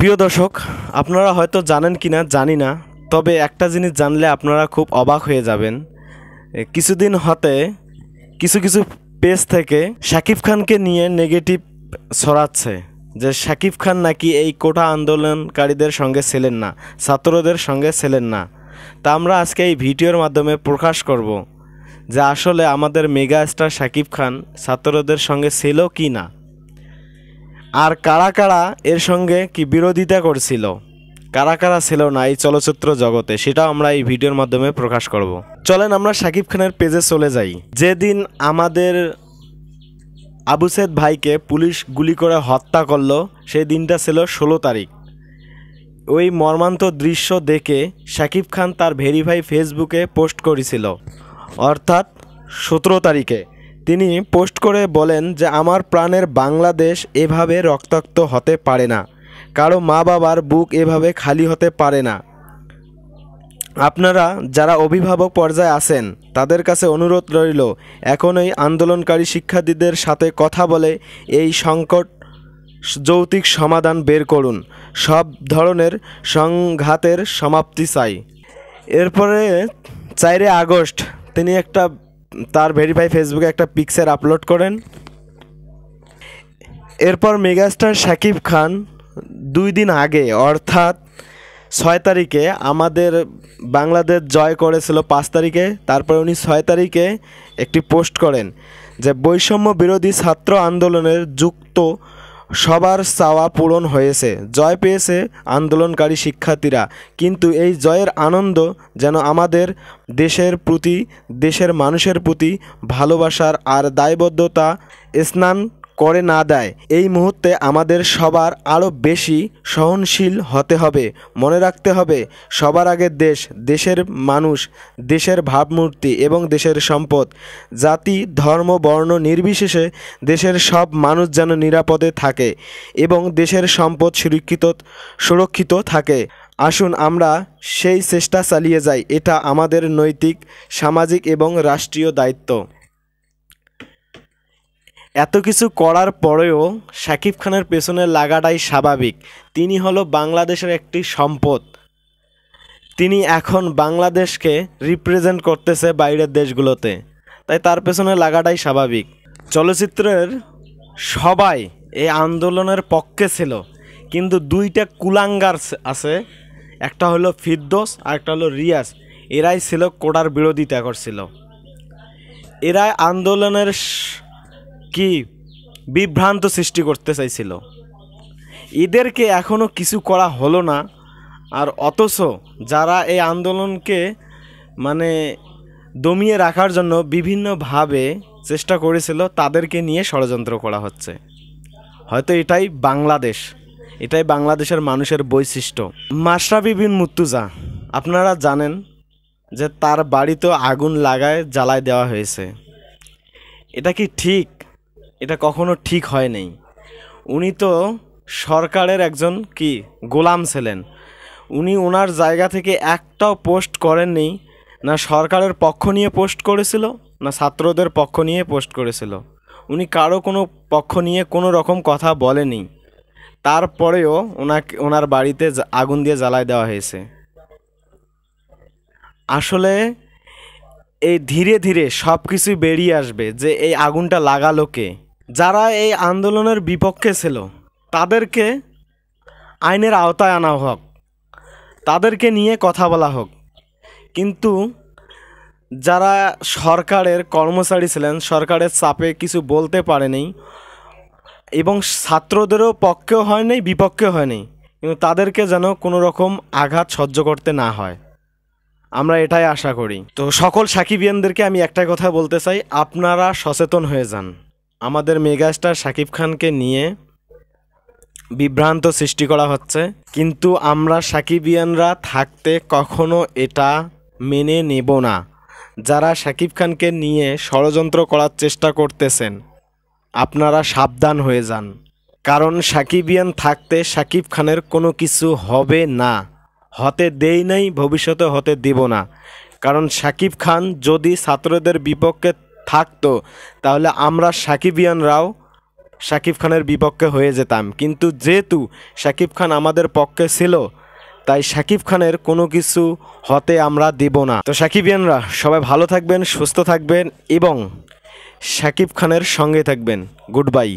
প্রিয় দর্শক, আপনারা হয়তো জানেন কিনা জানি না, তবে একটা জিনিস জানলে আপনারা খুব অবাক হয়ে যাবেন। কিছুদিন হতে কিছু কিছু পেজ থেকে শাকিব খানকে নিয়ে নেগেটিভ ছড়াচ্ছে যে শাকিব খান নাকি এই কোটা আন্দোলনকারীদের সঙ্গে ছিলেন না, ছাত্রদের সঙ্গে ছিলেন না। তা আমরা আজকে এই ভিডিওর মাধ্যমে প্রকাশ করব যে আসলে আমাদের মেগা স্টার শাকিব খান ছাত্রদের সঙ্গে ছিল কি না, আর কারা কারা এর সঙ্গে কি বিরোধিতা করছিল, কারা কারা ছিল না এই চলচ্চিত্র জগতে, সেটাও আমরা এই ভিডিওর মাধ্যমে প্রকাশ করব। চলেন আমরা শাকিব খানের পেজে চলে যাই। যেদিন আমাদের আবু সৈয়দ ভাইকে পুলিশ গুলি করে হত্যা করলো, সেই দিনটা ছিল 16 তারিখ। ওই মর্মান্তিক দৃশ্য দেখে শাকিব খান তার ভেরিফাই ফেসবুকে পোস্ট করেছিল, অর্থাৎ 17 তারিখে তিনি পোস্ট করে বলেন যে আমার প্রাণের বাংলাদেশ এভাবে রক্তাক্ত হতে পারে না, কারো মা বাবার বুক এভাবে খালি হতে পারে না। আপনারা যারা অভিভাবক পর্যায়ে আছেন তাদের কাছে অনুরোধ রইল, এখন এই আন্দোলনকারী শিক্ষার্থীদের সাথে কথা বলে এই সংকট যৌক্তিক সমাধান বের করুন। সব ধরনের সংঘাতের সমাপ্তি চাই। এরপরে 4 আগস্ট তিনি তার ভেরিফাই ফেসবুকে একটা পিকচার আপলোড করেন। এরপর মেগাস্টার শাকিব খান 2 দিন আগে অর্থাৎ 6 তারিখে আমাদের বাংলাদেশ জয় করেছিল 5 তারিখে, তারপর উনি 6 তারিখে একটি পোস্ট করেন যে বৈষম্য বিরোধী ছাত্র আন্দোলনের যুক্ত সবার চাওয়া পূরণ হয়েছে, জয় পেয়েছে আন্দোলনকারী শিক্ষার্থীরা, কিন্তু এই জয়ের আনন্দ যেন আমাদের দেশের প্রতি, দেশের মানুষের প্রতি ভালোবাসার আর দায়বদ্ধতা স্নান করে না দেয়। এই মুহূর্তে আমাদের সবার আরও বেশি সহনশীল হতে হবে। মনে রাখতে হবে সবার আগে দেশ, দেশের মানুষ, দেশের ভাবমূর্তি এবং দেশের সম্পদ। জাতি, ধর্ম, বর্ণ নির্বিশেষে দেশের সব মানুষ যেন নিরাপদে থাকে এবং দেশের সম্পদ সুরক্ষিত থাকে। আসুন আমরা সেই চেষ্টা চালিয়ে যাই। এটা আমাদের নৈতিক, সামাজিক এবং রাষ্ট্রীয় দায়িত্ব। এত কিছু করার পরেও শাকিব খানের পেছনে লাগাটাই স্বাভাবিক। তিনি হলো বাংলাদেশের একটি সম্পদ। তিনি এখন বাংলাদেশকে রিপ্রেজেন্ট করতেছে বাইরের দেশগুলোতে, তাই তার পেছনে লাগাটাই স্বাভাবিক। চলচ্চিত্রের সবাই এই আন্দোলনের পক্ষে ছিল, কিন্তু 2টা কুলাঙ্গার আছে, একটা হলো ফিরদৌস আর একটা হলো রিয়াজ। এরাই ছিল কোটার বিরোধিতা করছিল। এরাই আন্দোলনের কি বিভ্রান্ত সৃষ্টি করতে চাইছিল। এদেরকে এখনও কিছু করা হলো না, আর অথচ যারা এই আন্দোলনকে দমিয়ে রাখার জন্য বিভিন্নভাবে চেষ্টা করেছিল তাদেরকে নিয়ে ষড়যন্ত্র করা হচ্ছে। হয়তো এটাই বাংলাদেশের মানুষের বৈশিষ্ট্য। মাশরাফি বিন মুর্তজা, আপনারা জানেন যে তার বাড়িতে আগুন জ্বালায় দেওয়া হয়েছে। এটা কি ঠিক? এটা কখনো ঠিক হয় নাই। উনি তো সরকারের একজন গোলাম ছিলেন। উনি ওনার জায়গা থেকে একটাও পোস্ট করেননি, না সরকারের পক্ষ নিয়ে পোস্ট করেছিল না ছাত্রদের পক্ষ নিয়ে পোস্ট করেছিল। উনি কারো কোনো পক্ষ নিয়ে কোনো রকম কথা বলেনি। তারপরেও ওনার বাড়িতে আগুন দিয়ে জ্বালায় দেওয়া হয়েছে। আসলে এই ধীরে ধীরে সব কিছুই বেরিয়ে আসবে যে এই আগুনটা লাগালো কে। যারা এই আন্দোলনের বিপক্ষে ছিল তাদেরকে আইনের আওতায় আনা হোক, তাদেরকে নিয়ে কথা বলা হোক। কিন্তু যারা সরকারের কর্মচারী ছিলেন, সরকারের চাপে কিছু বলতে পারেনি এবং ছাত্রদেরও পক্ষেও হয়নি বিপক্ষে হয়নি, কিন্তু তাদেরকে যেন কোনো রকম আঘাত সহ্য করতে না হয়, আমরা এটাই আশা করি। তো সকল সাকিবিয়ানদেরকে আমি একটাই কথা বলতে চাই, আপনারা সচেতন হয়ে যান। আমাদের মেগাস্টার শাকিব খানকে নিয়ে বিভ্রান্ত সৃষ্টি করা হচ্ছে, কিন্তু আমরা সাকিবিয়ানরা থাকতে কখনো এটা মেনে নেব না। যারা শাকিব খানকে নিয়ে ষড়যন্ত্র করার চেষ্টা করতেছেন আপনারা সাবধান হয়ে যান, কারণ সাকিবিয়ান থাকতে শাকিব খানের কোনো কিছু হবে না, হতে দেই নাই, ভবিষ্যতে হতে দিব না। কারণ শাকিব খান যদি ছাত্রদের বিপক্ষে থাকতো তাহলে আমরা সাকিবিয়ানরাও শাকিব খানের বিপক্ষে হয়ে যেতাম, কিন্তু যেহেতু শাকিব খান আমাদের পক্ষে ছিল, তাই শাকিব খানের কোনো কিছু হতে আমরা দেব না। তো শাকিবিয়ানরা সবাই ভালো থাকবেন, সুস্থ থাকবেন এবং শাকিব খানের সঙ্গে থাকবেন। Good bye.